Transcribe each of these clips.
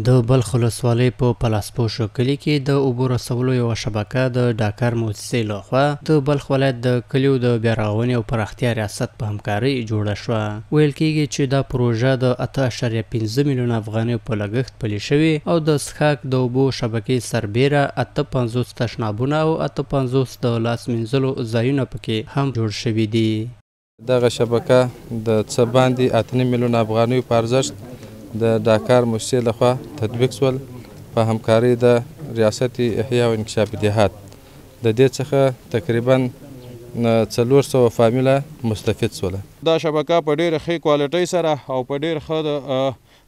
د بلخ ولسوالۍ په پلاسپوشو کلي کې د اوبو رسولو یوه شبکه د ډاکر موسسې لخوا د بلخ ولایت د کلیو د بیا رغونې او پراختیا ریاست په همکارۍ جوړه شوه. ویل کېږي چې دا پروژه د 8.5 میلیونه افغانیو په لګښت پلې شوې او د څښاک د اوبو شبکې سربیره 58 تشنابونه او 58 د لاس مینځلو ځایونه پکې هم جوړ شوي دي. دغه شبکه د څه باندې 8 میلیونه افغانیو په ارزښت د ډاکر موسسې لخوا تطبیق شول په همکارۍ د ریاست احیا او انکشاف دیهات. د دې څخه تقریبا 400 فامیله مستفید شول. دا شبکه په ډېره ښې کوالټۍ سره او په ډېر ښه د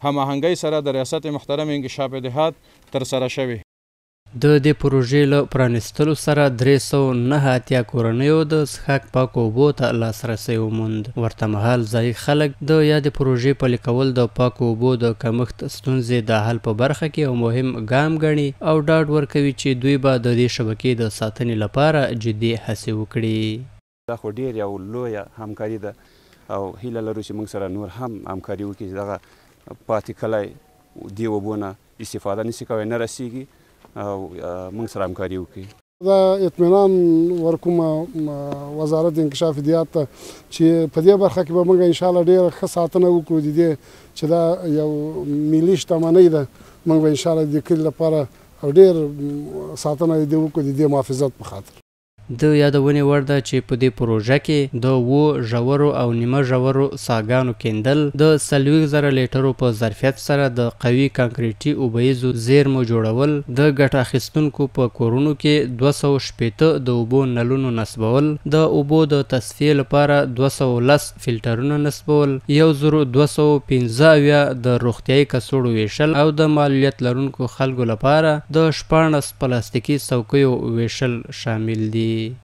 هماهنګۍ سره د ریاست محترم انکشاف دیهات ترسره شوې. د دې پروژې له پرانیستلو سره 389 کورنیو د څښاک پاکو اوبو ته لاسرسی وموند. ورته مهال ځایي خلک د یادې پروژې پلي کول د پاکو اوبو د کمښت ستونزې د حل په برخه کې یو مهم ګام ګڼي او ډاډ ورکوي چې دوی به د دې شبکې د ساتنې لپاره جدي هڅې وکړي. دا خو ډېر یو لویه همکاري ده او هیله لرو چې موږ سره نور هم همکاري وکړي چې دغه پاتې کلی دې اوبو نه استفاده نشي کولی، نه رسیږي او موږ سره همکاري وکړي. دا اطمینان ورکوم وزارت انکشاف دیهات ته چې په دې برخه کې به موږ انشاءالله ډېره ښه ساتنه وکړو د دې چې دا یو ملي شتمنۍ ده. موږ به انشاءالله د کلي لپاره او ډېر ساتنه دې وکړو د دې محافظت په خاطر. د یادونې وړ ده چې په دې پروژه کې د 7 ژورو او نیمه ژورو څاګانو کیندل، د 40,000 لیټرو په ظرفیت سره د قوي کانکریټي اوبهیزو زیرمو جوړول، د ګټه اخیستونکو په کورونو کې 260 د اوبو نلونو نصبول، د اوبو د تصفیې لپاره 210 فلټرونه نصبول، 1215 د روغتیایي کڅوړو ویشل او د معلولیت لرونکو خلکو لپاره د 14 پلاستیکي څوکیو ویشل شامل دي.